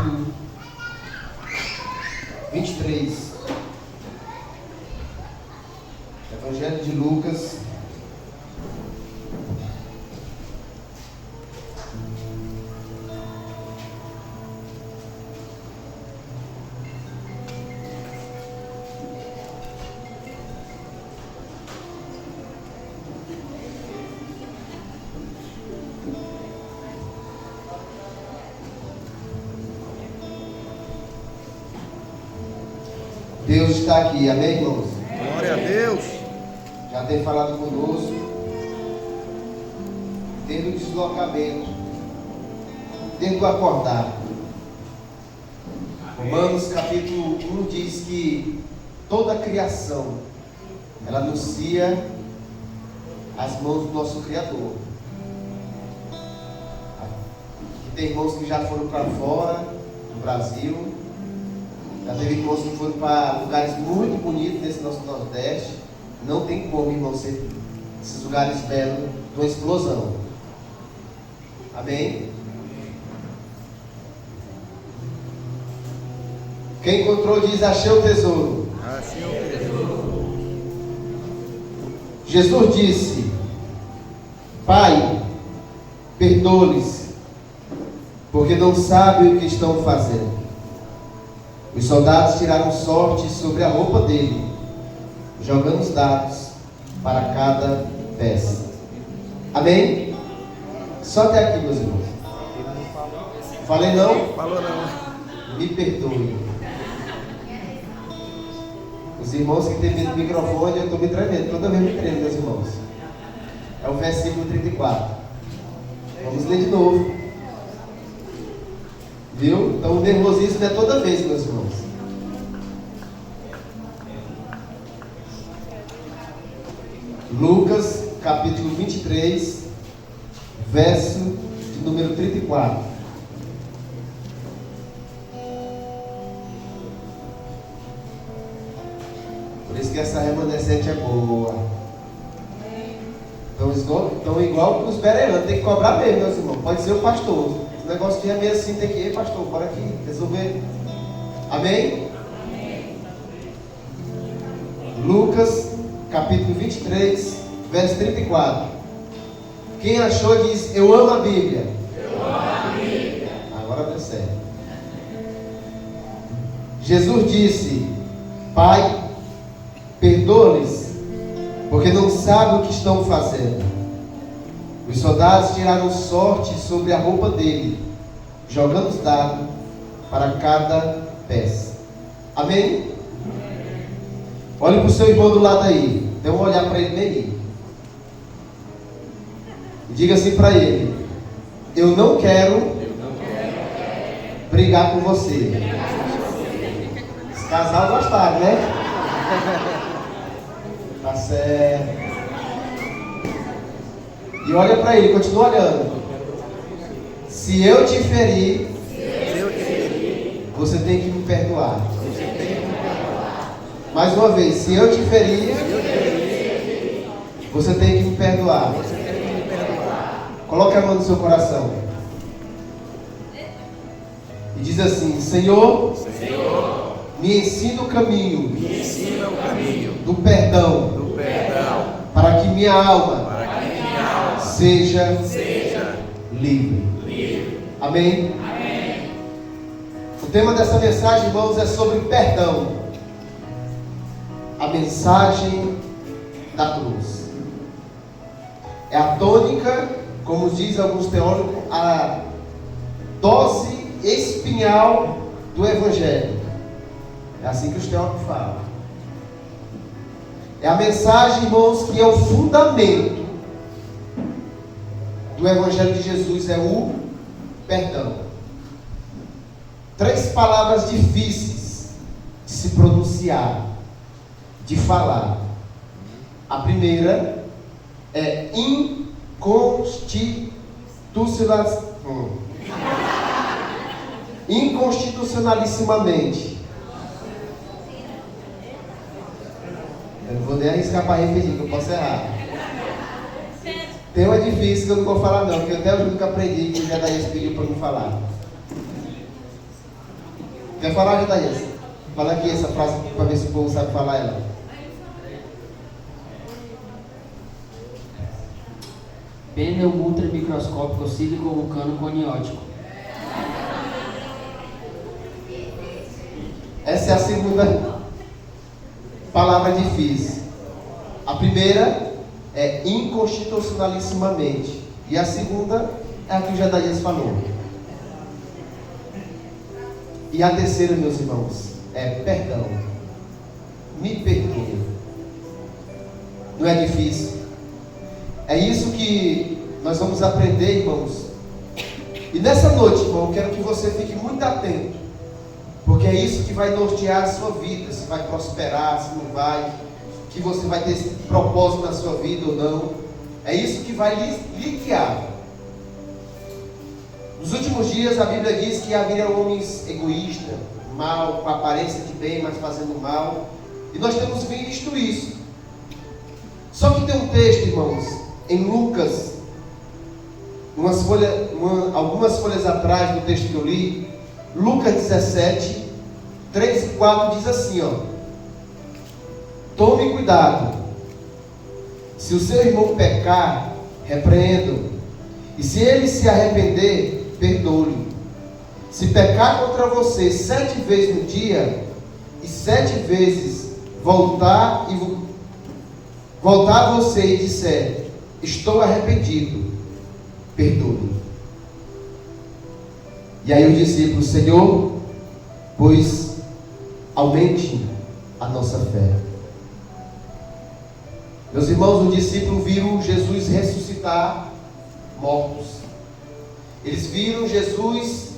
capítulo 23. Evangelho de Lucas. Deus está aqui, amém, irmãos? Glória a Deus. Já tem falado conosco, desde o deslocamento, desde o acordar. Romanos capítulo 1 diz que toda a criação, ela anuncia as mãos do nosso Criador. Tem irmãos que já foram para fora do Brasil. Já teve irmãos que foram para lugares muito bonitos nesse nosso Nordeste. Não tem como, irmão, ser esses lugares belos de uma explosão. Amém? Quem encontrou diz: achei o tesouro. Achei o tesouro. Jesus disse: Pai, perdoa-lhes, porque não sabem o que estão fazendo. Os soldados tiraram sorte sobre a roupa dele, jogando os dados para cada peça. Amém? Só até aqui, meus irmãos. Falei não? Falou não. Me perdoe. Os irmãos que têm medo do microfone, eu estou me tremendo. Toda vez me tremo, meus irmãos. É o versículo 34. Vamos ler de novo. Viu? Então o nervosismo é toda vez, meus irmãos. Lucas, capítulo 23, verso de número 34. Por isso que essa remanescente é boa. Então igual que os bereanos, tem que cobrar mesmo, meus irmãos. Pode ser o pastor. O negócio que é meio assim, tem que ir, pastor, bora aqui, resolver. Amém? Amém? Lucas, capítulo 23, verso 34. Quem achou diz: eu amo a Bíblia. Eu amo a Bíblia. Agora deu certo. Jesus disse: Pai, perdoa-lhes, porque não sabem o que estão fazendo. Os soldados tiraram sorte sobre a roupa dele, jogando os dados para cada peça. Amém? Olhe para o seu irmão do lado aí. Dê um olhar para ele bem. E diga assim para ele: eu não quero brigar com você. Esse casal gostaram, né? Tá certo. E olha para ele, continua olhando. Se eu te ferir, você tem que me perdoar. Mais uma vez, se eu te ferir, você tem que me perdoar. Coloque a mão no seu coração. E diz assim: Senhor, me ensina o caminho do perdão, para que minha alma seja livre. Amém? Amém? O tema dessa mensagem, irmãos, é sobre perdão. A mensagem da cruz. É a tônica, como diz alguns teólogos, a dose espinhal do Evangelho. É assim que os teólogos falam. É a mensagem, irmãos, que é o fundamento do Evangelho de Jesus, é o perdão. 3 palavras difíceis de se pronunciar, de falar. A primeira é inconstitucionalissimamente. Eu não vou nem arriscar para repetir, que eu posso errar. Tem uma difícil que eu não vou falar não, porque até eu nunca aprendi que o Jadaías pediu para me falar. Quer falar, Jadaías? Fala aqui essa frase para ver se o povo sabe falar ela. Pneu ultramicroscópico sílico-vulcano coniótico. Essa é a segunda palavra difícil. A primeira é inconstitucionalissimamente. E a segunda é a que o Jadaías falou. E a terceira, meus irmãos, é perdão. Me perdoe. Não é difícil. É isso que nós vamos aprender, irmãos. E nessa noite, irmão, eu quero que você fique muito atento. Porque é isso que vai nortear a sua vida. Se vai prosperar, se não vai. Que você vai ter esse propósito na sua vida ou não. É isso que vai lhe guiar. Nos últimos dias a Bíblia diz que haveria homens egoístas, mal, com aparência de bem, mas fazendo mal. E nós temos visto isso. Só que tem um texto, irmãos, em Lucas, algumas folhas atrás do texto que eu li, Lucas 17, 3 e 4 diz assim, ó: tome cuidado, se o seu irmão pecar, repreenda-o, e se ele se arrepender, perdoe-lhe. Se pecar contra você 7 vezes no dia, e 7 vezes voltar a você e disser: estou arrependido, perdoe-lhe. E aí os discípulos: Senhor, pois aumente a nossa fé. Meus irmãos, os discípulos viram Jesus ressuscitar mortos. Eles viram Jesus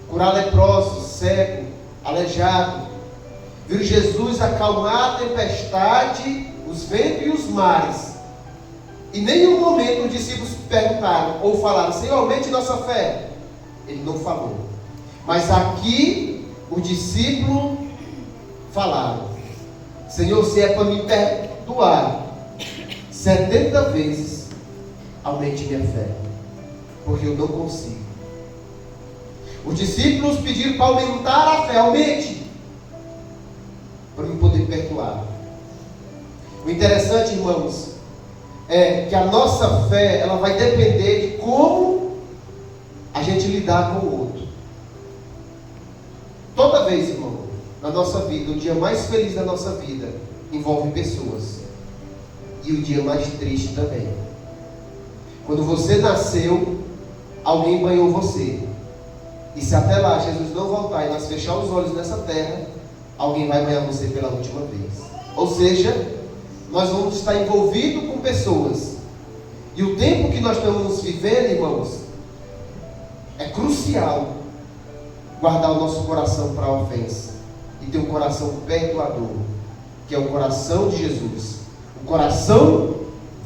curar leprosos, cego, aleijado. Viram Jesus acalmar a tempestade, os ventos e os mares. Em nenhum momento os discípulos perguntaram ou falaram: Senhor, aumente nossa fé. Ele não falou. Mas aqui os discípulos falaram: Senhor, se é para me perdoar 70 vezes, aumente minha fé, porque eu não consigo. Os discípulos pediram para aumentar a fé: aumente, para me poder perdoar. O interessante, irmãos, é que a nossa fé, ela vai depender de como a gente lidar com o outro. Toda vez, irmão, na nossa vida, o dia mais feliz da nossa vida envolve pessoas, e o dia mais triste também. Quando você nasceu, alguém banhou você, e se até lá Jesus não voltar e nós fechar os olhos nessa terra, alguém vai banhar você pela última vez. Ou seja, nós vamos estar envolvidos com pessoas, e o tempo que nós estamos vivendo, irmãos, é crucial guardar o nosso coração para a ofensa e ter um coração perdoador, que é o coração de Jesus, o coração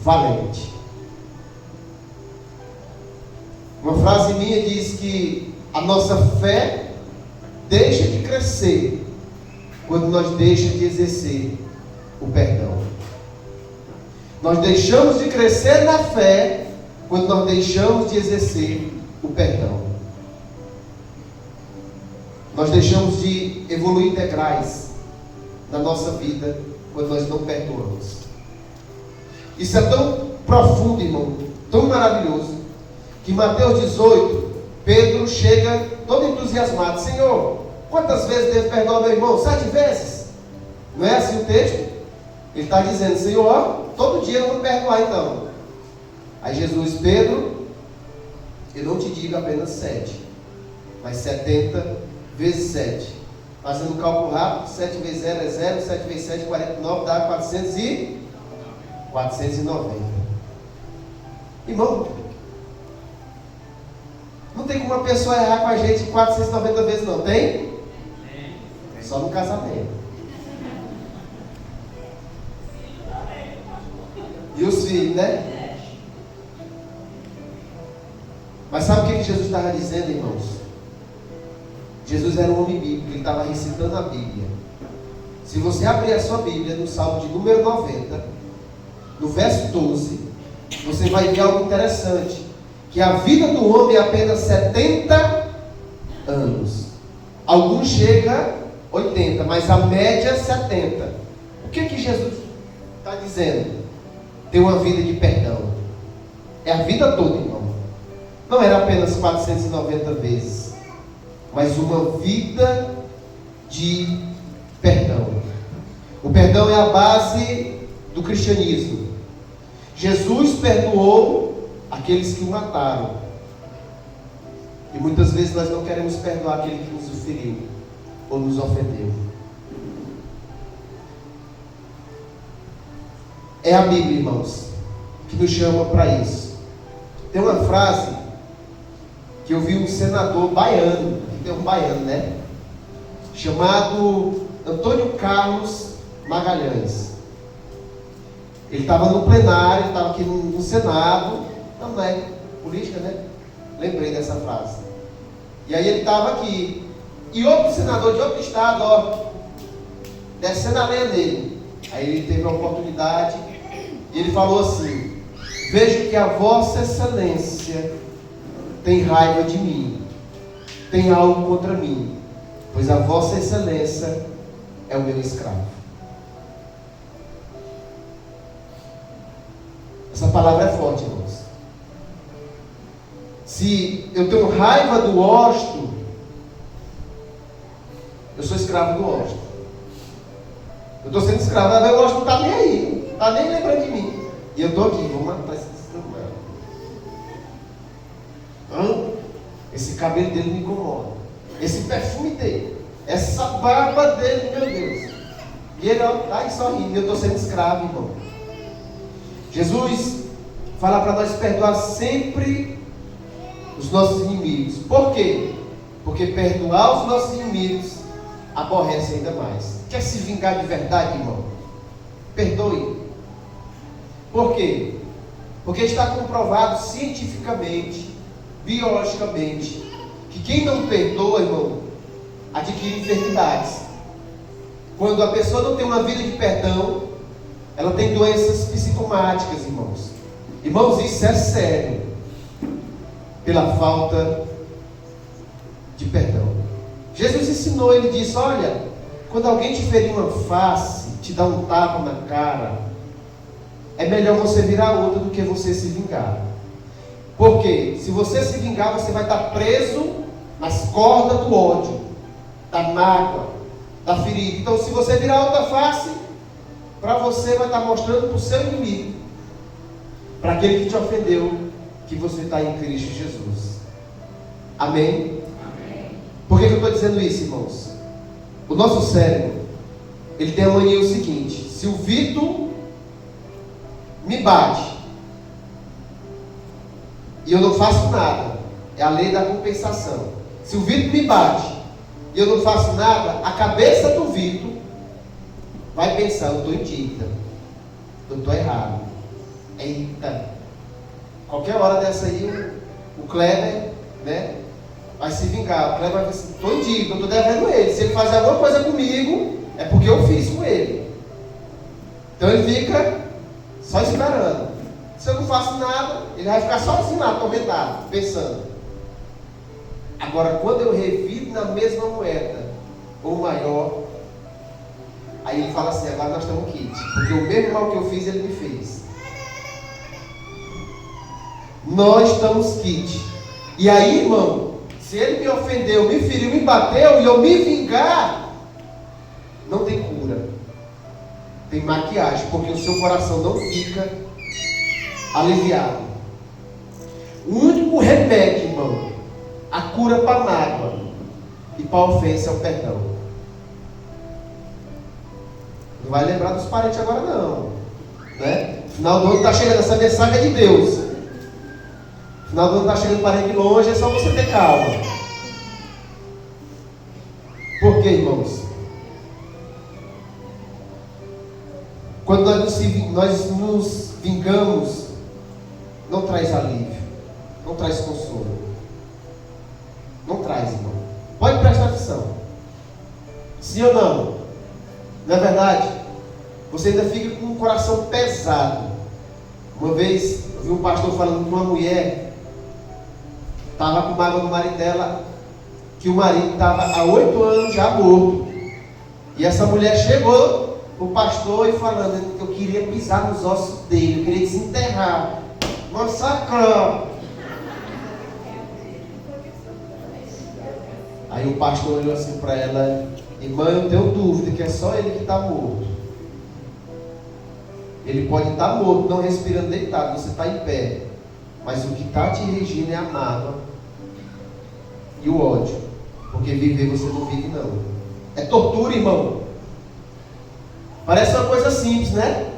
valente. Uma frase minha diz que a nossa fé deixa de crescer quando nós deixamos de exercer o perdão. Nós deixamos de crescer na fé quando nós deixamos de exercer o perdão. Nós deixamos de evoluir degraus na nossa vida quando nós não perdoamos. Isso é tão profundo, irmão, tão maravilhoso, que em Mateus 18, Pedro chega todo entusiasmado: Senhor, quantas vezes devo perdoar meu irmão? 7 vezes? Não é assim o texto? Ele está dizendo: Senhor, todo dia eu vou perdoar então. Aí Jesus: Pedro, eu não te digo apenas 7, mas 70 vezes 7. Fazendo o cálculo rápido, 7 vezes 0 é 0, 7 vezes 7 é 49, dá 490. Irmão, não tem como uma pessoa errar com a gente 490 vezes, não tem? Só no casamento. E os filhos, né? Mas sabe o que Jesus estava dizendo, irmãos? Jesus era um homem bíblico, ele estava recitando a Bíblia. Se você abrir a sua Bíblia no Salmo de número 90, no verso 12, você vai ver algo interessante, que a vida do homem é apenas 70 anos. Alguns chegam 80, mas a média é 70. O que Jesus está dizendo? Ter uma vida de perdão. É a vida toda, irmão. Não era apenas 490 vezes, mas uma vida de perdão. O perdão é a base do cristianismo. Jesus perdoou aqueles que o mataram. E muitas vezes nós não queremos perdoar aquele que nos feriu ou nos ofendeu. É a Bíblia, irmãos, que nos chama para isso. Tem uma frase que eu vi um senador baiano, que tem um baiano, né? Chamado Antônio Carlos Magalhães. Ele estava no plenário, ele estava aqui no Senado. Não é política, né? Lembrei dessa frase. E aí ele estava aqui. E outro senador de outro estado, ó, descendo a lenha nele. Aí ele teve a oportunidade e ele falou assim: vejo que a Vossa Excelência tem raiva de mim, tem algo contra mim, pois a Vossa Excelência é o meu escravo. Essa palavra é forte, irmãos. Se eu tenho raiva do Osto, eu sou escravo do Osto. Eu estou sendo escravo, mas o Osto não está nem aí, não está nem lembrando de mim. E eu estou aqui, vou matar esse desgraçado. Esse cabelo dele me incomoda. Esse perfume dele. Essa barba dele, meu Deus. E ele está aí sorrindo. Eu estou sendo escravo, irmão. Jesus fala para nós perdoar sempre os nossos inimigos. Por quê? Porque perdoar os nossos inimigos aborrece ainda mais. Quer se vingar de verdade, irmão? Perdoe. Por quê? Porque está comprovado cientificamente, biologicamente, que quem não perdoa, irmão, adquire enfermidades. Quando a pessoa não tem uma vida de perdão, ela tem doenças psicomáticas, irmãos. Irmãos, isso é sério. Pela falta de perdão. Jesus ensinou, ele disse: olha, quando alguém te ferir uma face, te dá um tapa na cara, é melhor você virar outra do que você se vingar. Porque se você se vingar, você vai estar preso nas cordas do ódio, da mágoa, da ferida. Então, se você virar outra face, para você vai estar mostrando para o seu inimigo, para aquele que te ofendeu, que você está em Cristo Jesus. Amém? Amém. Por que eu estou dizendo isso, irmãos? O nosso cérebro, ele tem a mania o seguinte: se o Vitor me bate e eu não faço nada, é a lei da compensação. Se o Vitor me bate e eu não faço nada, a cabeça do Vitor vai pensar: eu estou em dívida, eu estou errado. Eita, qualquer hora dessa aí o Kleber, né, vai se vingar. O Kleber vai dizer: estou em dívida, eu estou devendo ele. Se ele fazer alguma coisa comigo, é porque eu fiz com ele. Então ele fica só esperando. Se eu não faço nada, ele vai ficar sozinho lá, atormentado, pensando. Agora, quando eu reviro na mesma moeda, ou maior, aí ele fala assim: agora nós estamos quites, porque o mesmo mal que eu fiz, ele me fez. Nós estamos quites. E aí, irmão, se ele me ofendeu, me feriu, me bateu, e eu me vingar, não tem cura, tem maquiagem, porque o seu coração não fica aliviado. O único remédio, irmão, a cura para a mágoa e para a ofensa é o perdão. Não vai lembrar dos parentes agora não, né? Final do ano está chegando, essa mensagem é de Deus. Final do ano está chegando, parente longe, é só você ter calma. Por quê, irmãos? Quando nós nos vingamos, não traz alívio, não traz consolo. Não traz, irmão. Pode prestar atenção. Sim ou não? Não é verdade? Você ainda fica com o coração pesado. Uma vez eu vi um pastor falando que uma mulher estava com mágoa no marido dela, que o marido estava há 8 anos já morto. E essa mulher chegou o pastor e falando que eu queria pisar nos ossos dele, eu queria desenterrar, massacrar. Aí o pastor olhou assim para ela: irmã, eu tenho dúvida que é só ele que está morto. Ele pode estar morto, não respirando deitado, você está em pé, mas o que está te regindo é a mágoa e o ódio, porque viver você não vive não. É tortura, irmão. Parece uma coisa simples, né?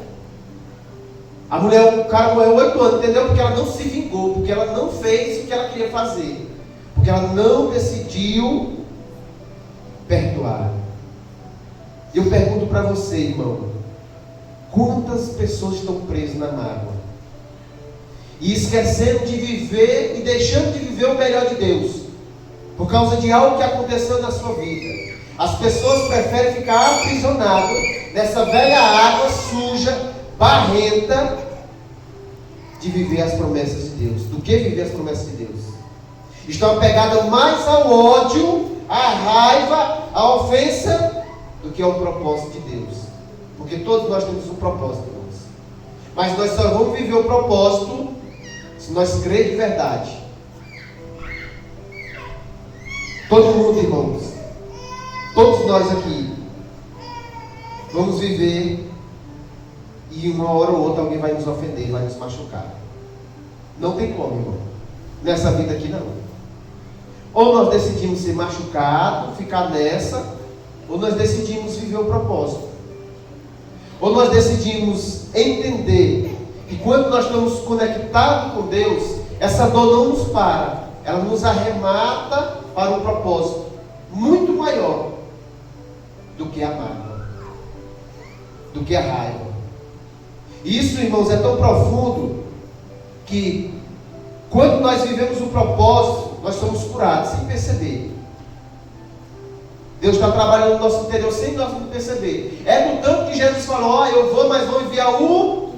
A mulher, o cara morreu 8 anos, entendeu? Porque ela não se vingou, porque ela não fez o que ela queria fazer, porque ela não decidiu perdoar. E eu pergunto para você, irmão, quantas pessoas estão presas na mágoa e esquecendo de viver e deixando de viver o melhor de Deus por causa de algo que aconteceu na sua vida? As pessoas preferem ficar aprisionadas nessa velha água suja, barrenta, de viver as promessas de Deus, do que viver as promessas de Deus. Estão apegadas mais ao ódio, à raiva, à ofensa, do que ao propósito de Deus. Porque todos nós temos um propósito, irmãos. Mas nós só vamos viver o propósito se nós crermos de verdade. Todo mundo, irmãos, todos nós aqui vamos viver e uma hora ou outra alguém vai nos ofender, vai nos machucar. Não tem como, irmão. Nessa vida aqui não. Ou nós decidimos ser machucados, ficar nessa, ou nós decidimos viver o propósito. Ou nós decidimos entender que quando nós estamos conectados com Deus, essa dor não nos para, ela nos arremata para um propósito muito maior do que a mágoa, do que a raiva. E isso, irmãos, é tão profundo que quando nós vivemos o propósito, nós somos curados sem perceber. Deus está trabalhando no nosso interior sem nós não perceber. É no tanto que Jesus falou: eu vou, mas vou enviar o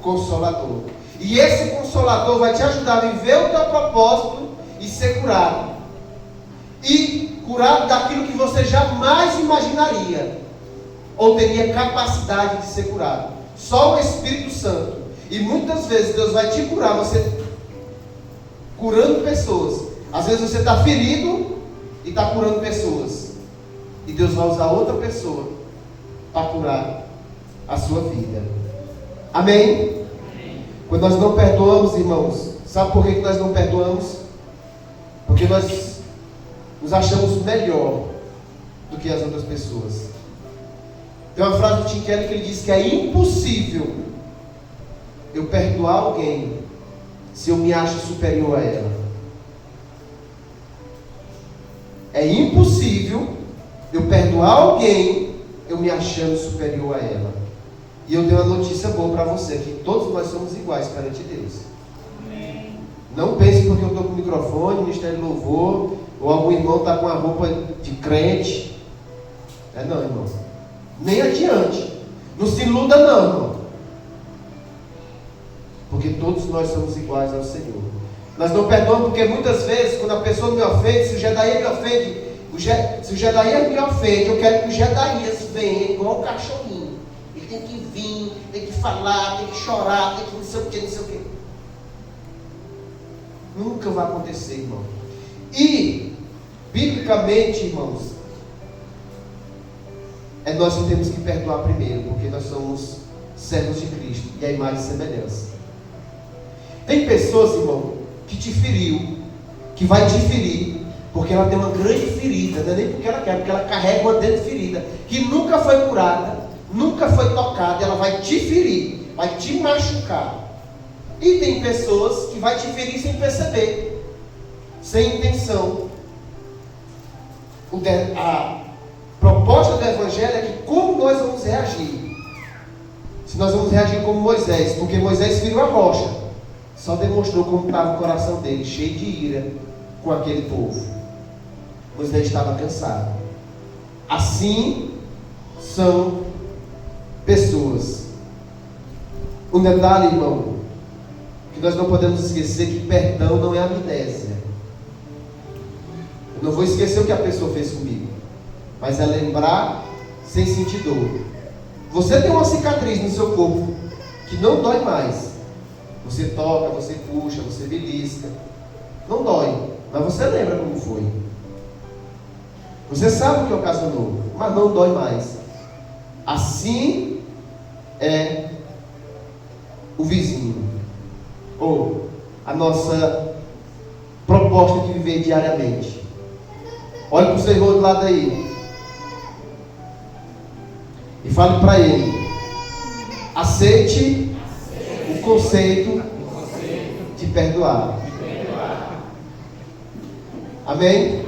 Consolador. E esse Consolador vai te ajudar a viver o teu propósito e ser curado. E curado daquilo que você jamais imaginaria ou teria capacidade de ser curado. Só o Espírito Santo. E muitas vezes Deus vai te curar, você curando pessoas. Às vezes você está ferido e está curando pessoas, e Deus vai usar outra pessoa para curar a sua vida. Amém? Quando nós não perdoamos, irmãos, sabe por que nós não perdoamos? Porque nós nos achamos melhor do que as outras pessoas. Tem uma frase do Tim Keller que ele diz que é impossível eu perdoar alguém se eu me acho superior a ela. É impossível eu perdoar alguém eu me achando superior a ela. E eu tenho uma notícia boa para você, que todos nós somos iguais perante Deus. Amém. Não pense porque eu estou com o microfone, Ministério de Louvor, ou algum irmão está com a roupa de crente. Não, irmão. Nem adiante. Não se iluda não, irmão. Porque todos nós somos iguais ao Senhor. Nós não perdoamos porque muitas vezes, quando a pessoa me ofende, se o Gedaías me ofende, se o Gedaías me ofende, eu quero que o Gedaías venha igual o cachorrinho. Ele tem que vir, tem que falar, tem que chorar, tem que não sei o que, não sei o que. Nunca vai acontecer, irmão. E, biblicamente, irmãos, é nós que temos que perdoar primeiro, porque nós somos servos de Cristo e a imagem e semelhança. Tem pessoas, irmão, que te feriu, que vai te ferir, porque ela tem uma grande ferida, não é nem porque ela quer, porque ela carrega uma grande ferida, que nunca foi curada, nunca foi tocada, ela vai te ferir, vai te machucar. E tem pessoas que vai te ferir sem perceber, sem intenção. A proposta do Evangelho é que como nós vamos reagir? Se nós vamos reagir como Moisés, porque Moisés feriu a rocha, só demonstrou como estava o coração dele, cheio de ira com aquele povo. Moisés estava cansado. Assim são pessoas. Um detalhe, irmão, que nós não podemos esquecer, que perdão não é amnésia. Eu não vou esquecer o que a pessoa fez comigo, mas é lembrar sem sentir dor. Você tem uma cicatriz no seu corpo que não dói mais. Você toca, você puxa, você belisca. Não dói, mas você lembra como foi. Você sabe o que ocasionou, mas não dói mais. Assim é o vizinho, ou a nossa proposta de viver diariamente. Olhe para o seu irmão do lado aí e fale para ele: aceite o conceito de perdoar. Amém?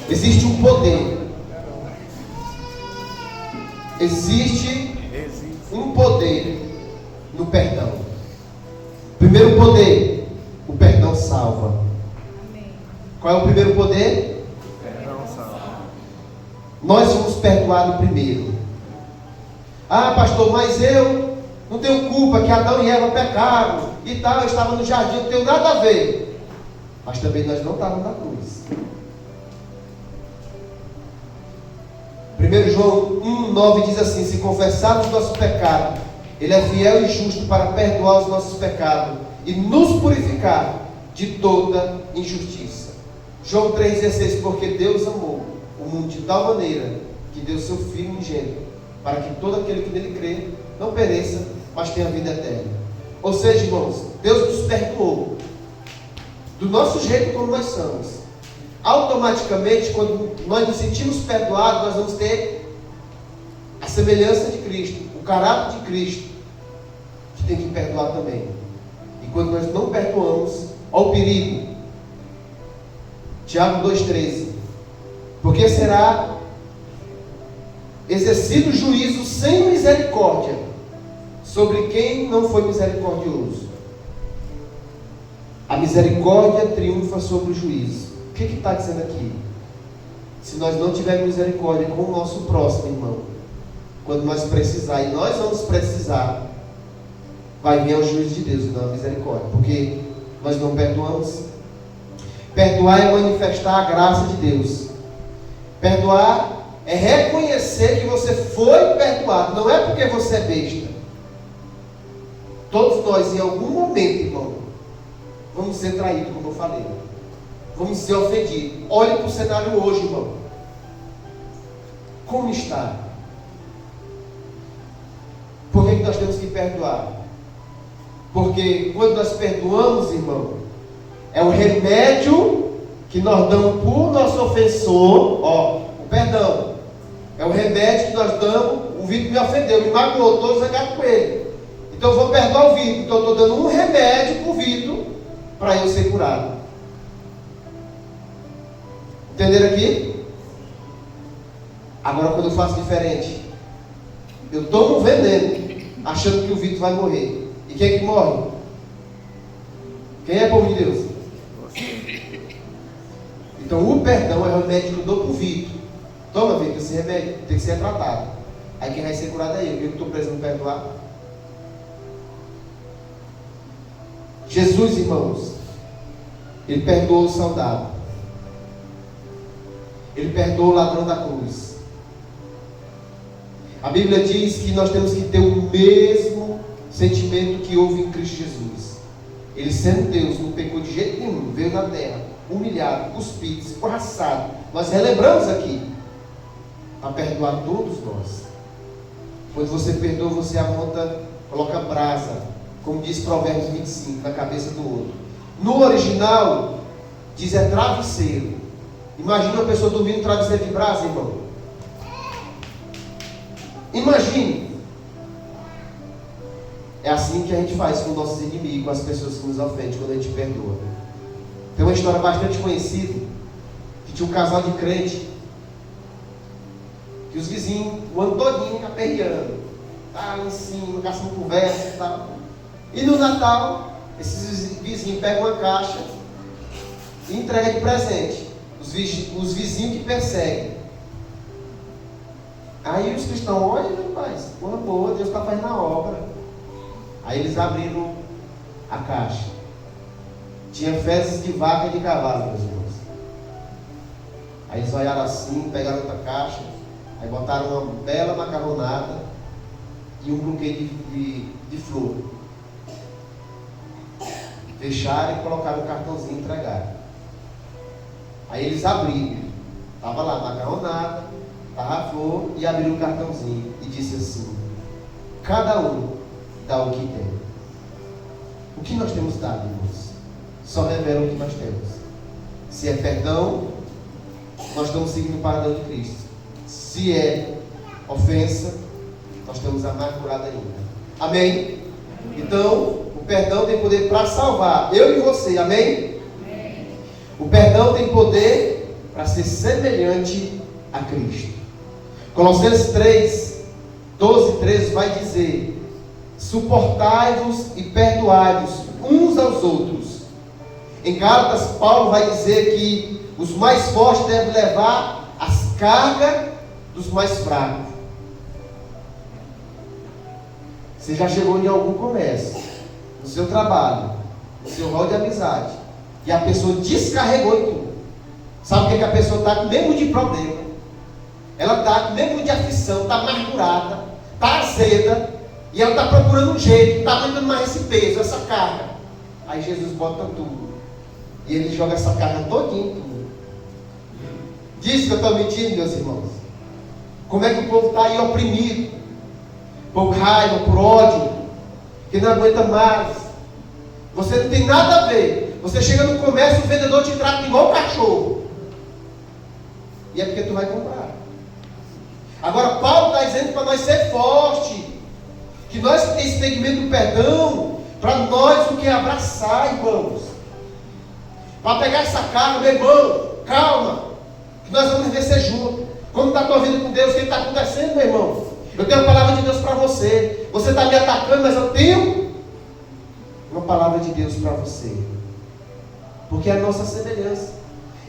Existe um poder. Existe um poder no perdão. Primeiro poder, o perdão salva. Qual é o primeiro poder? Perdão salva. Nós fomos perdoados primeiro. Ah, pastor, mas eu não tenho culpa que Adão e Eva pecaram e tal, eu estava no jardim, não tenho nada a ver. Mas também nós não estávamos na cruz. 1 João 1,9 diz assim: se confessarmos nossos pecados, Ele é fiel e justo para perdoar os nossos pecados e nos purificar de toda injustiça. João 3,16: porque Deus amou o mundo de tal maneira que deu seu Filho unigênito, para que todo aquele que nele crê não pereça, mas tenha vida eterna. Ou seja, irmãos, Deus nos perdoou do nosso jeito como nós somos. Automaticamente, quando nós nos sentimos perdoados, nós vamos ter a semelhança de Cristo, o caráter de Cristo, que tem que perdoar também. E quando nós não perdoamos, olha o perigo. Tiago 2,13: porque será exercido juízo sem misericórdia sobre quem não foi misericordioso. A misericórdia triunfa sobre o juízo. O que está dizendo aqui? Se nós não tivermos misericórdia com o nosso próximo, irmão, quando nós precisar, e nós vamos precisar, vai vir o juízo de Deus e não a misericórdia, porque nós não perdoamos. Perdoar é manifestar a graça de Deus. Perdoar é reconhecer que você foi perdoado. Não é porque você é besta. Todos nós, em algum momento, irmão, vamos ser traídos, como eu falei. Vamos ser ofendidos. Olhe para o cenário hoje, irmão. Como está? Por que nós temos que perdoar? Porque quando nós perdoamos, irmão, é o remédio que nós damos para o nosso ofensor. Ó, o perdão é o remédio que nós damos. O Vitor me ofendeu, me magoou, estou zangado com ele. Então eu vou perdoar o Vitor. Então eu estou dando um remédio para o Vitor, para eu ser curado. Entenderam aqui? Agora, quando eu faço diferente, eu tomo um veneno, achando que o Vitor vai morrer. E quem é que morre? Quem é povo de Deus? Então o perdão é o remédio que eu dou para o Vitor. Toma, Vitor, esse remédio tem que ser tratado. Aí quem vai ser curado é eu estou precisando perdoar. Jesus, irmãos, Ele perdoou o soldado. Ele perdoou o ladrão da cruz. A Bíblia diz que nós temos que ter o mesmo sentimento que houve em Cristo Jesus. Ele, sendo Deus, não pecou de jeito nenhum, veio na terra, humilhado, cuspido, escorraçado. Nós relembramos aqui, para perdoar todos nós. Quando você perdoa, você aponta, coloca brasa, como diz Provérbios 25, na cabeça do outro. No original, diz é travesseiro. Imagina uma pessoa dormindo no travesseiro de brasa, irmão. Imagine. É assim que a gente faz com nossos inimigos, com as pessoas que nos ofendem, quando a gente perdoa. Tem uma história bastante conhecida, que tinha um casal de crente, que os vizinhos, o ano todinho, aperreando, tá lá em cima, caçando conversa e tal. E no Natal, esses vizinhos pegam uma caixa e entregam de presente. Os vizinhos que perseguem. Aí os cristãos, olha, rapaz, porra boa, Deus está fazendo a obra. Aí eles abriram a caixa. Tinha fezes de vaca e de cavalo, meus irmãos. Aí eles olharam assim, pegaram outra caixa, aí botaram uma bela macarronada e um buquê de flor. Fecharam e colocaram o cartãozinho e entregaram. Aí eles abriram, estava lá macarronada, estava a flor, e abriram o cartãozinho e disse assim: cada um dá o que tem. O que nós temos dado, irmãos, só revela o que nós temos. Se é perdão, nós estamos seguindo o perdão de Cristo. Se é ofensa, nós estamos amargurados ainda. Amém? Então, o perdão tem poder para salvar eu e você. Amém? O perdão tem poder para ser semelhante a Cristo. Colossenses 3, 12 e 13 vai dizer: suportai-vos e perdoai-vos uns aos outros. Em Gálatas, Paulo vai dizer que os mais fortes devem levar as cargas dos mais fracos. Você já chegou em algum comércio, no seu trabalho, no seu rol de amizade, e a pessoa descarregou em tudo. Sabe o que a pessoa está com mesmo de problema? Ela está com mesmo de aflição, está amargurada, está azeda, e ela está procurando um jeito, está aguentando mais esse peso, essa carga. Aí Jesus bota tudo, e ele joga essa carga todinha em tudo. Diz que eu estou mentindo, meus irmãos? Como é que o povo está aí oprimido, por raiva, por ódio, que não aguenta mais. Você não tem nada a ver. Você chega no comércio, o vendedor te trata igual cachorro, e é porque tu vai comprar. Agora Paulo está dizendo para nós ser forte, que nós que temos esse segmento do perdão, para nós o que é abraçar, irmãos, para pegar essa carga, meu irmão, calma, que nós vamos vencer junto. Como está a tua vida com Deus? O que está acontecendo, meu irmão? Eu tenho a palavra de Deus para você. Você está me atacando, mas eu tenho uma palavra de Deus para você. Porque é a nossa semelhança,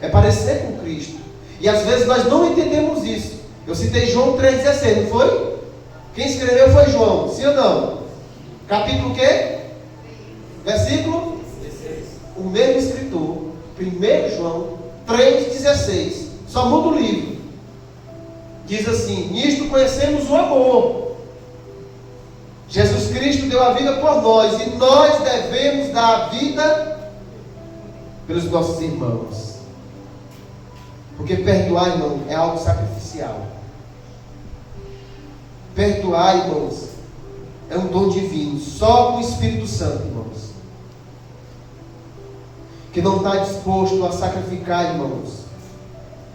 é parecer com Cristo. E às vezes nós não entendemos isso. Eu citei João 3,16, não foi? Quem escreveu foi João, sim ou não? Capítulo o quê? Versículo? 16. O mesmo escritor, 1 João 3,16. Só muda o livro. Diz assim: nisto conhecemos o amor. Jesus Cristo deu a vida por nós, e nós devemos dar a vida pelos nossos irmãos. Porque perdoar, irmão, é algo sacrificial. Perdoar, irmãos, é um dom divino, só com o Espírito Santo, irmãos, que não está disposto a sacrificar, irmãos,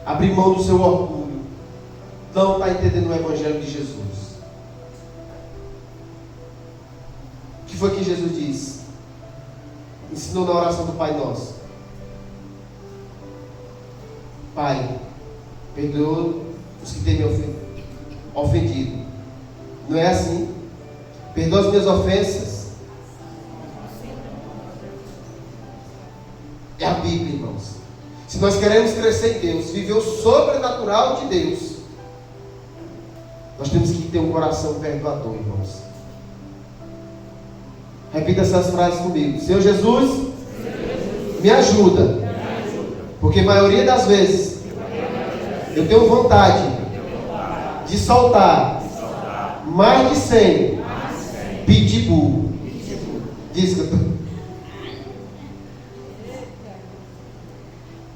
abrir mão do seu orgulho, não está entendendo o Evangelho de Jesus. O que foi que Jesus disse? Ensinou na oração do Pai Nosso: Pai, perdoa os que têm me ofendido. Não é assim? Perdoa as minhas ofensas. É a Bíblia, irmãos. Se nós queremos crescer em Deus, viver o sobrenatural de Deus, nós temos que ter um coração perdoador, irmãos. Repita essas frases comigo. Senhor Jesus, me ajuda. Porque a maioria das vezes eu tenho vontade de soltar mais de 100 pitbull. Diz que eu tô...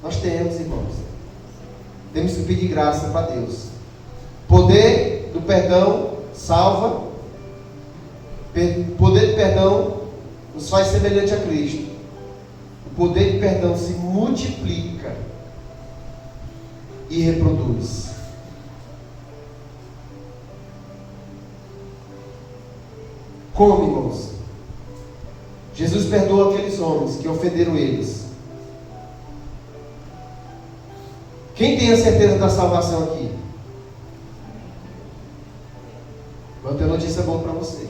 Nós temos, irmãos, temos que pedir graça para Deus. Poder do perdão salva. Poder do perdão nos faz semelhante a Cristo. O poder de perdão se multiplica e reproduz. Como, irmãos? Jesus perdoou aqueles homens que ofenderam eles. Quem tem a certeza da salvação aqui? Vou ter notícia boa para você.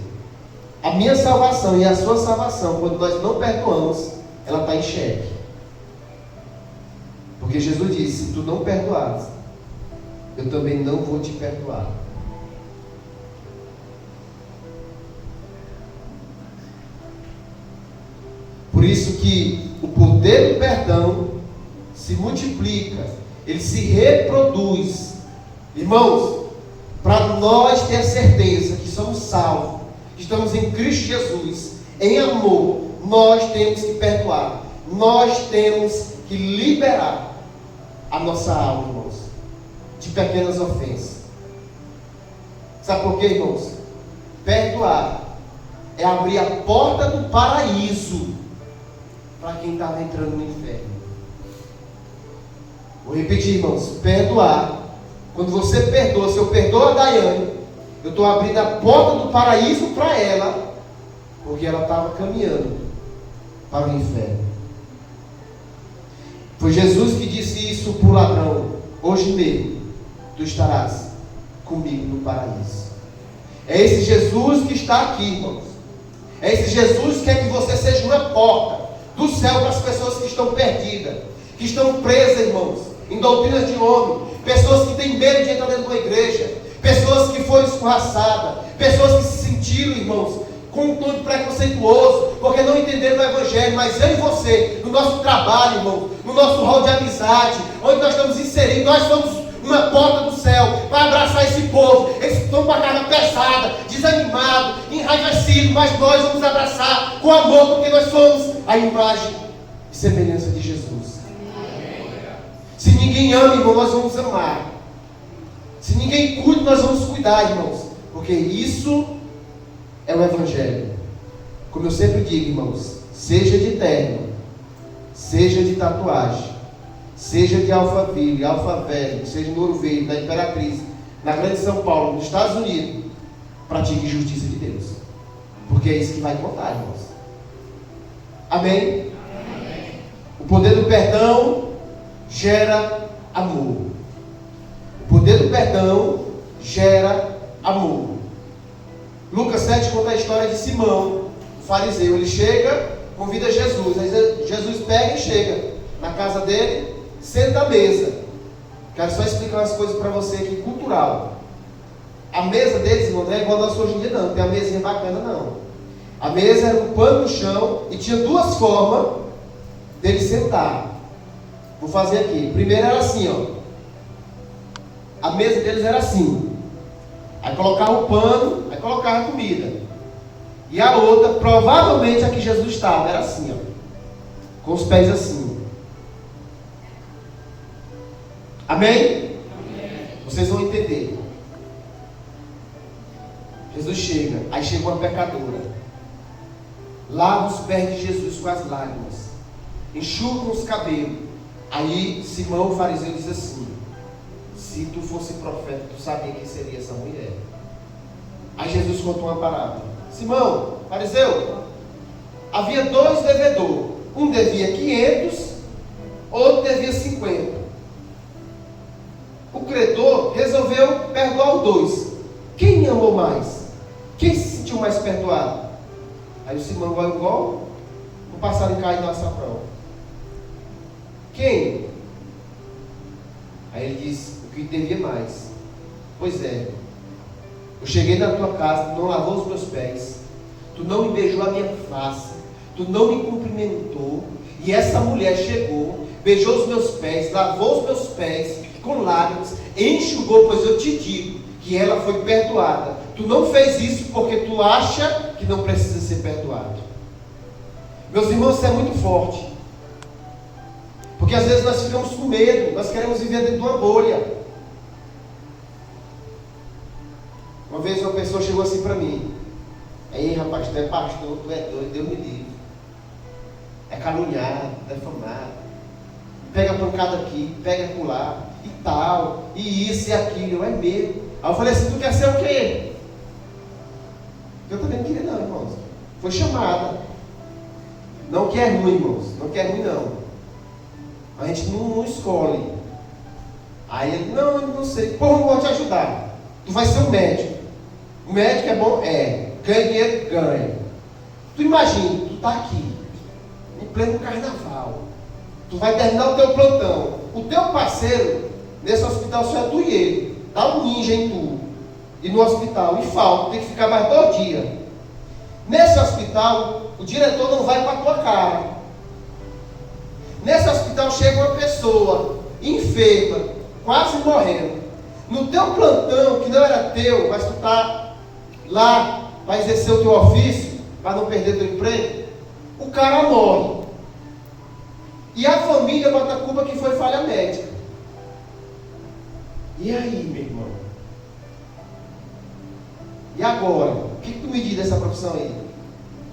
A minha salvação e a sua salvação, quando nós não perdoamos, ela está em xeque. Porque Jesus disse: se tu não perdoares, eu também não vou te perdoar. Por isso que o poder do perdão se multiplica ele se reproduz. Irmãos, para nós ter a certeza que somos salvos, que estamos em Cristo Jesus, em amor, nós temos que perdoar, nós temos que liberar a nossa alma, irmãos, de pequenas ofensas. Sabe por quê, irmãos? Perdoar é abrir a porta do paraíso para quem estava entrando no inferno. Vou repetir, irmãos, perdoar. Quando você perdoa, se eu perdoo a Daiane, eu estou abrindo a porta do paraíso para ela, porque ela estava caminhando para o inferno. Foi Jesus que disse isso para o ladrão: hoje mesmo tu estarás comigo no paraíso. É esse Jesus que está aqui, irmãos. É esse Jesus que quer que você seja uma porta do céu para as pessoas que estão perdidas, que estão presas, irmãos, em doutrinas de homem, pessoas que têm medo de entrar dentro de uma igreja, pessoas que foram escorraçadas, pessoas que se sentiram, irmãos, com um tom preconceituoso, porque não entenderam o Evangelho. Mas eu e você, no nosso trabalho, irmão, no nosso rol de amizade, onde nós estamos inseridos, nós somos uma porta do céu para abraçar esse povo. Eles estão com a carga pesada, desanimado, enraivecido, mas nós vamos abraçar com amor, porque nós somos a imagem e semelhança de Jesus. Se ninguém ama, irmão, nós vamos amar. Se ninguém cuida, nós vamos cuidar, irmãos, porque isso é o Evangelho. Como eu sempre digo, irmãos, seja de terno, seja de tatuagem, seja de Alphaville, Alphaville, seja no Ouro Verde, na Imperatriz, na Grande São Paulo, nos Estados Unidos, pratique justiça de Deus, porque é isso que vai contar, irmãos. Amém? Amém. O poder do perdão gera amor. O poder do perdão gera amor. Lucas 7 conta a história de Simão, o fariseu. Ele chega, convida Jesus. Aí Jesus pega e chega na casa dele, senta à mesa. Quero só explicar umas coisas para você aqui, cultural. A mesa deles, irmão, não é igual a nossa hoje em dia, não. Não tem a mesinha bacana, não. A mesa era um pano no chão e tinha duas formas dele sentar. Vou fazer aqui. Primeiro era assim, ó. A mesa deles era assim. Aí colocava o pano, aí colocava a comida. E a outra, provavelmente a que Jesus estava, era assim, ó. Com os pés assim. Amém? Amém. Vocês vão entender. Jesus chega, aí chega uma pecadora. Lava os pés de Jesus com as lágrimas. Enxuga os cabelos. Aí Simão, o fariseu, diz assim: se tu fosse profeta, tu sabia quem seria essa mulher. Aí Jesus contou uma parábola. Simão, fariseu, havia dois devedores. Um devia 500, outro devia 50. O credor resolveu perdoar os dois. Quem amou mais? Quem se sentiu mais perdoado? Aí o Simão vai igual um passarinho cai no açafrão. Quem? Aí ele diz: o que devia mais. Pois é, eu cheguei na tua casa, tu não lavou os meus pés, tu não me beijou a minha face, tu não me cumprimentou, e essa mulher chegou, beijou os meus pés, lavou os meus pés com lágrimas, enxugou, pois eu te digo que ela foi perdoada. Tu não fez isso porque tu acha que não precisa ser perdoado. Meus irmãos, isso é muito forte. Porque às vezes nós ficamos com medo, nós queremos viver dentro de uma bolha. Uma vez uma pessoa chegou assim para mim: aí rapaz, tu é pastor, tu é doido, Deus me livre. É caluniado, defamado, pega pancada aqui, pega acolá, e tal, e isso e aquilo, é mesmo. Aí eu falei assim: tu quer ser o quê? Eu também não queria não, irmãos. Foi chamada. Não que é ruim, irmãos, não que é ruim não. A gente não escolhe. Aí ele: não, eu não sei. Pô, não vou te ajudar. Tu vai ser um médico. O médico é bom? É. Ganha dinheiro? Ganha. Tu imagina, tu está aqui, em pleno carnaval. Tu vai terminar o teu plantão. O teu parceiro, nesse hospital, só é tu e ele. Dá um ninja em tu. E no hospital, e falta, tem que ficar mais 2 dias. Nesse hospital, o diretor não vai para a tua cara. Nesse hospital chega uma pessoa enferma, quase morrendo, no teu plantão, que não era teu, mas tu está lá para exercer o teu ofício, para não perder teu emprego, o cara morre. E a família bota a culpa que foi falha médica. E aí, meu irmão? E agora? O que tu me diz dessa profissão aí?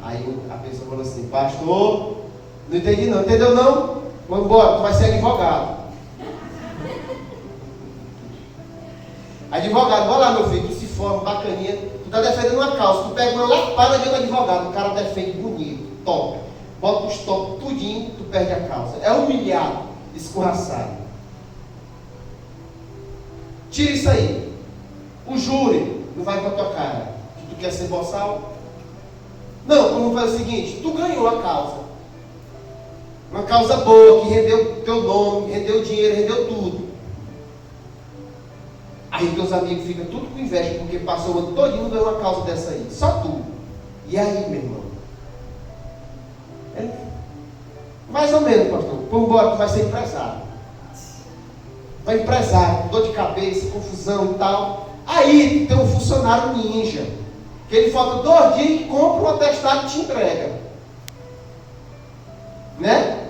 Aí a pessoa falou assim: pastor, não entendi não. Entendeu não? Vamos embora, tu vai ser advogado. Advogado, vai lá, meu filho, tu se forma, bacaninha, tu tá defendendo uma causa, tu pega uma lapada de um advogado, o cara defende bonito, top, bota os top tudinho, tu perde a causa. É humilhado, escorraçado. Tira isso aí. O júri não vai pra tua cara. Tu quer ser boçal? Não, vamos fazer o seguinte: tu ganhou a causa. Uma causa boa, que rendeu teu nome, rendeu dinheiro, rendeu tudo. Aí teus amigos ficam tudo com inveja, porque passou o ano todinho e ganhou uma causa dessa aí. Só tu. E aí, meu irmão? É? Mais ou menos, pastor. Vamos embora, tu vai ser empresário. Vai empresário, dor de cabeça, confusão e tal. Aí tem um funcionário ninja, que ele falta 2 dias e compra um atestado e te entrega. Né?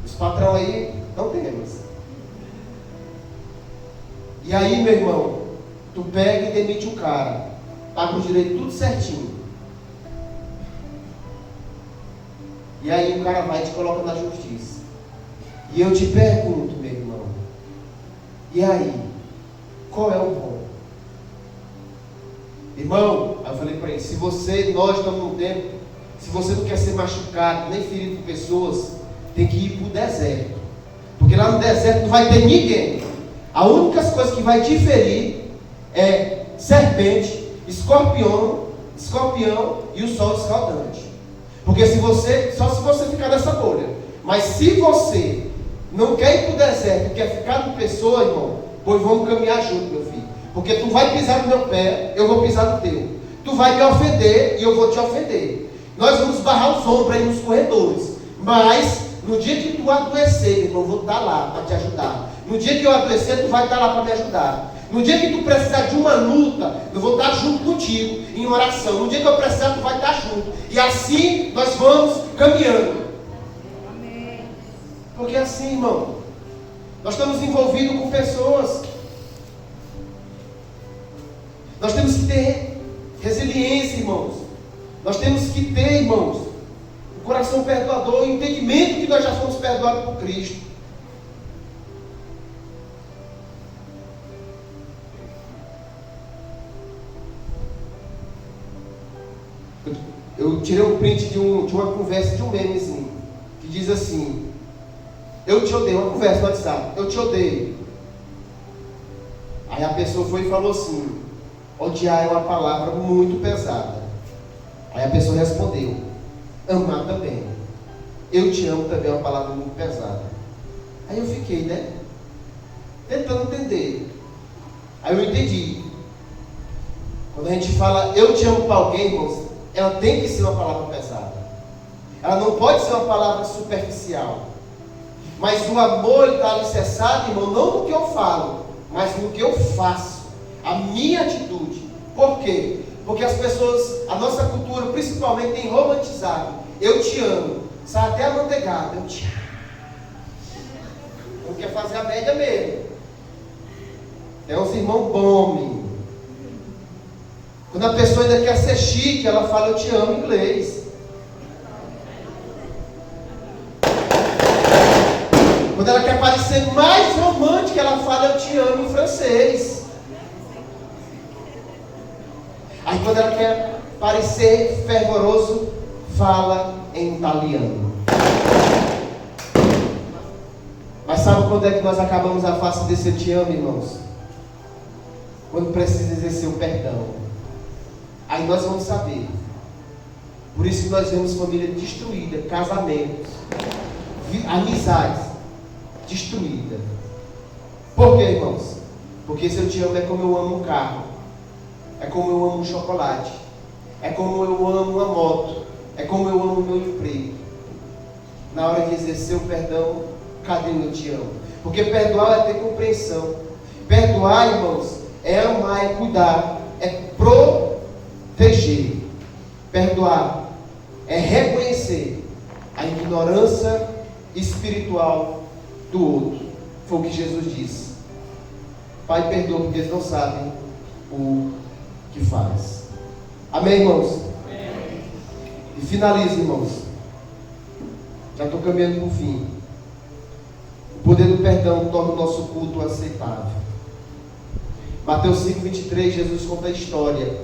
Os patrão aí não temos. E aí, meu irmão, tu pega e demite o cara, paga o direito tudo certinho. E aí o cara vai e te coloca na justiça. E eu te pergunto, meu irmão, e aí, qual é o bom? Irmão, aí eu falei para ele: nós estamos num tempo, se você não quer ser machucado, nem ferido por pessoas, tem que ir para o deserto. Porque lá no deserto não vai ter ninguém. A única coisa que vai te ferir é serpente, escorpião e o sol escaldante. Porque só se você ficar nessa bolha. Mas se você não quer ir para o deserto, quer ficar com pessoa, irmão, pois vamos caminhar junto, meu filho. Porque tu vai pisar no meu pé, eu vou pisar no teu. Tu vai me ofender e eu vou te ofender. Nós vamos barrar os ombros aí nos corredores. Mas no dia que tu adoecer, irmão, eu vou estar lá para te ajudar. No dia que eu adoecer, tu vai estar lá para me ajudar. No dia que tu precisar de uma luta, eu vou estar junto contigo em oração. No dia que eu precisar, tu vai estar junto. E assim nós vamos caminhando. Amém. Porque assim, irmão, nós estamos envolvidos com pessoas. Nós temos que ter resiliência, irmãos. Nós temos que ter, irmãos, o coração perdoador e o entendimento que nós já fomos perdoados por Cristo. Eu tirei um print de uma conversa, de um memezinho, que diz assim: eu te odeio, uma conversa no WhatsApp, eu te odeio. Aí a pessoa foi e falou assim: odiar é uma palavra muito pesada. Aí a pessoa respondeu: amar também. Eu te amo também é uma palavra muito pesada. Aí eu fiquei, né, tentando entender. Aí eu entendi. Quando a gente fala eu te amo para alguém, irmãos, ela tem que ser uma palavra pesada. Ela não pode ser uma palavra superficial. Mas o amor está alicerçado, irmão, não no que eu falo, mas no que eu faço. A minha atitude. Por quê? Porque as pessoas, a nossa cultura principalmente, tem romantizado. Eu te amo. Sai até a manteigada. Eu te amo. Não quer fazer a média mesmo. É uns irmãos bons, menino. Quando a pessoa ainda quer ser chique, ela fala eu te amo em inglês. Quando ela quer parecer mais romântica, ela fala eu te amo em francês. Aí quando ela quer parecer fervoroso, fala em italiano. Mas sabe quando é que nós acabamos a face desse eu te amo, irmãos? Quando precisa exercer o perdão. Aí nós vamos saber. Por isso que nós vemos família destruída, casamentos, amizades destruídas. Por quê, irmãos? Porque se eu te amo é como eu amo um carro, é como eu amo um chocolate, é como eu amo uma moto, é como eu amo o meu emprego. Na hora de exercer o perdão, Cadinho, eu te amo. Porque perdoar é ter compreensão. Perdoar, irmãos, é amar, é cuidar, é proteger. Perdoar é reconhecer a ignorância espiritual do outro. Foi o que Jesus disse. Pai, perdoa porque eles não sabem o que faz. Amém, irmãos? Amém. E finaliza, irmãos. Já estou caminhando para o fim. O poder do perdão torna o nosso culto aceitável. Mateus 5:23, Jesus conta a história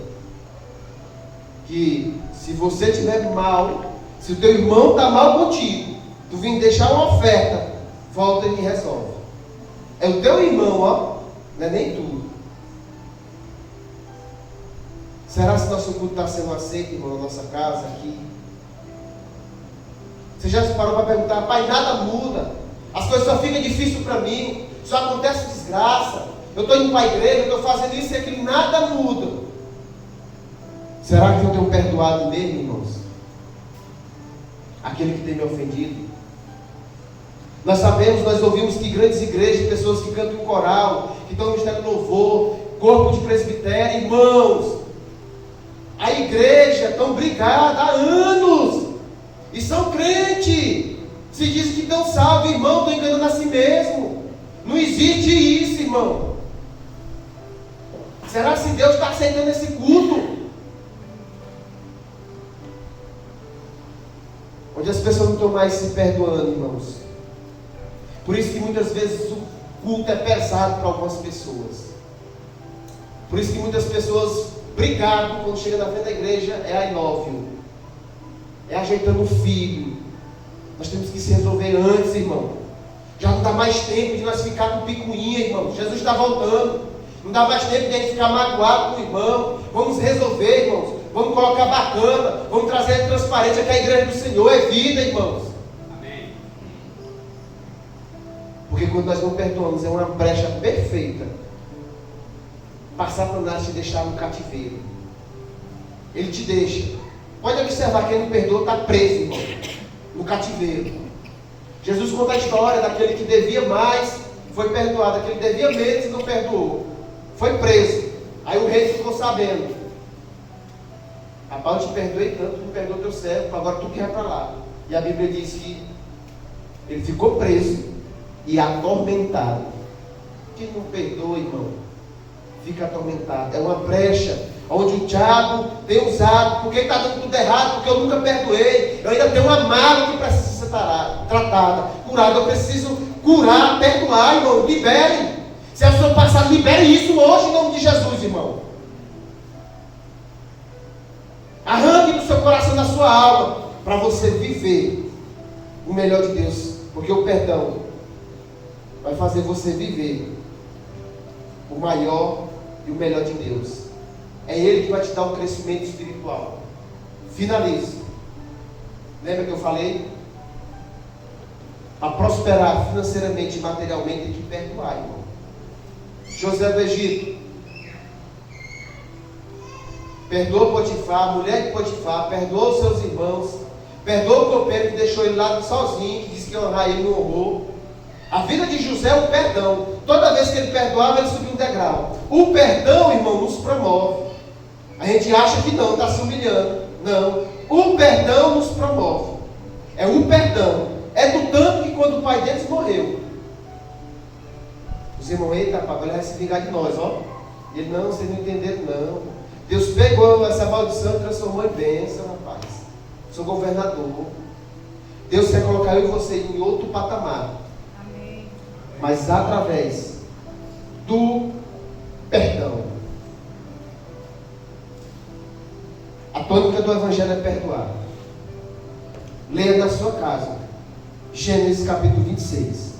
que se você estiver mal, se o teu irmão está mal contigo, tu vem deixar uma oferta, volta e resolve. É o teu irmão, ó, não é nem tu. Será que nosso culto está sendo aceito, irmão, na nossa casa aqui? Você já se parou para perguntar: pai, nada muda, as coisas só ficam difíceis para mim, só acontece desgraça, eu estou indo para a igreja, eu estou fazendo isso e aquilo, nada muda. Será que eu tenho perdoado mesmo, irmãos? Aquele que tem me ofendido? Nós sabemos, nós ouvimos que grandes igrejas, pessoas que cantam em coral, que estão no ministério do louvor, corpo de presbitério, irmãos, a igreja estão brigadas há anos, e são crentes, se dizem que estão salvos, irmão, estão enganando a si mesmo. Não existe isso, irmão. Será que Deus está aceitando esse culto? Onde as pessoas não estão mais se perdoando, irmãos. Por isso que muitas vezes o culto é pesado para algumas pessoas. Por isso que muitas pessoas brigam quando chega na frente da igreja, é I love you, é ajeitando o filho. Nós temos que se resolver antes, irmão. Já não dá mais tempo de nós ficar com picuinha, irmão. Jesus está voltando. Não dá mais tempo de a gente ficar magoado com o irmão. Vamos resolver, irmãos. Vamos colocar bacana. Vamos trazer transparência, que a igreja do Senhor é vida, irmãos. Amém. Porque quando nós não perdoamos, é uma brecha perfeita para Satanás te deixar no cativeiro. Ele te deixa. Pode observar, quem não perdoa está preso, irmão, no cativeiro. Jesus conta a história daquele que devia mais, foi perdoado. Aquele que devia menos e não perdoou, foi preso. Aí o rei ficou sabendo: rapaz, eu te perdoei tanto, tu perdoou teu servo, agora tu quer para lá. E a Bíblia diz que ele ficou preso e atormentado. Quem não perdoa, irmão, fica atormentado. É uma brecha onde o diabo tem usado, porque está dando tudo errado, porque eu nunca perdoei, eu ainda tenho uma mágoa que precisa ser tratada, curada. Eu preciso curar, perdoar, irmão. Libere. Se é o seu passado, libere isso hoje em nome de Jesus, irmão. Arranque do seu coração, da sua alma, para você viver o melhor de Deus, porque o perdão vai fazer você viver o maior e o melhor de Deus. É Ele que vai te dar um crescimento espiritual. Finalizo. Lembra que eu falei? Para prosperar financeiramente e materialmente, tem que perdoar, irmão. José do Egito perdoou Potifar, a mulher de Potifar, perdoou os seus irmãos, perdoou o copeiro que deixou ele lá sozinho, que disse que honrar ele, não honrou. A vida de José é um perdão. Toda vez que ele perdoava, ele subia um degrau. O perdão, irmão, nos promove. A gente acha que não, está se humilhando. Não. O perdão nos promove. É o perdão. É do tanto que quando o pai deles morreu, os irmãos, eita, papai, ele vai se vingar de nós, ó. E ele: não, vocês não entenderam, não. Deus pegou essa maldição e transformou em bênção, rapaz. Sou governador. Deus quer colocar eu e você em outro patamar. Amém. Mas através do perdão. A tônica do Evangelho é perdoar. Leia na sua casa Gênesis capítulo 26.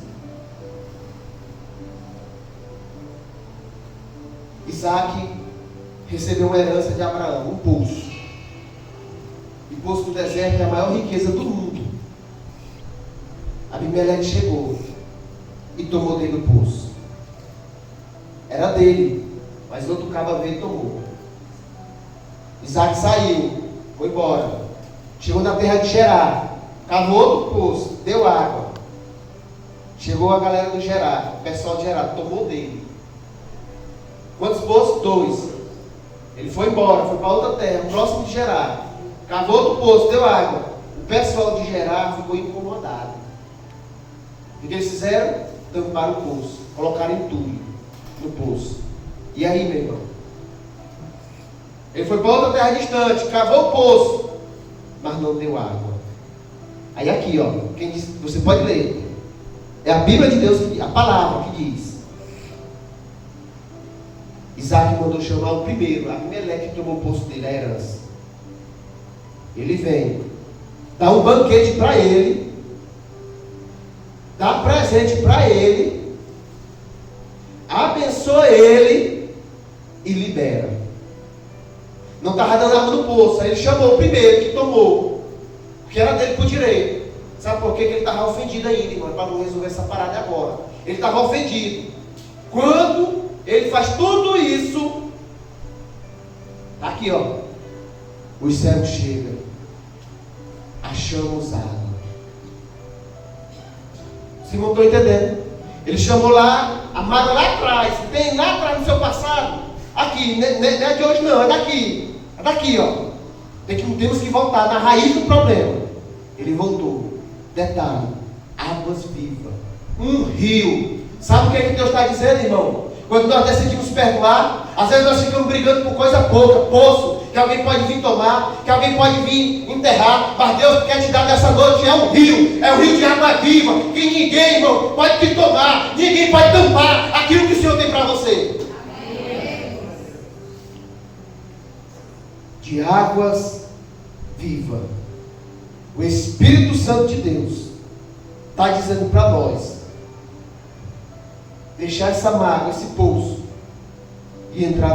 Isaac recebeu uma herança de Abraão, um poço. E o poço do deserto é a maior riqueza do mundo. Abimeleque chegou e tomou dele o poço. Era dele, mas outro cabra veio e tomou. Isaac saiu, foi embora. Chegou na terra de Gerar, cavou outro poço, deu água. Chegou a galera do Gerar, o pessoal de Gerar tomou dele. Quantos poços? 2. Ele foi embora, foi para outra terra, próximo de Gerar. Cavou outro poço, deu água. O pessoal de Gerar ficou incomodado. O que eles fizeram? Tamparam o poço, colocaram entulho no poço. E aí, meu irmão? Ele foi para outra terra distante, cavou o poço, mas não deu água. Aí aqui, ó, quem diz, você pode ler. É a Bíblia de Deus, a palavra que diz. Isaac mandou chamar o primeiro, Abimeleque, que tomou o poço dele, a herança. Ele vem, dá um banquete para ele, dá presente para ele, abençoa ele e libera. Não estava dando água no poço, aí ele chamou o primeiro que tomou, porque era dele por direito. Sabe por quê? Que ele estava ofendido ainda, irmão, para não resolver essa parada agora. Ele estava ofendido. Quando ele faz tudo isso, tá aqui, ó, os céus chegam, achamos água. Vocês não estão entendendo? Ele chamou lá, a mágoa lá atrás, tem lá atrás no seu passado, aqui, não é de hoje não, é daqui, ó. Temos que voltar na raiz do problema. Ele voltou. Detalhe, águas vivas, um rio. Sabe o que é que Deus está dizendo, irmão? Quando nós decidimos perdoar, às vezes nós ficamos brigando por coisa pouca, poço, que alguém pode vir tomar, que alguém pode vir enterrar, mas Deus quer te dar nessa noite, é um rio de água viva, que ninguém, irmão, pode te tomar, ninguém pode tampar aquilo que o Senhor tem para você. Amém. De águas vivas. O Espírito Santo de Deus está dizendo para nós deixar essa mágoa, esse poço e entrar no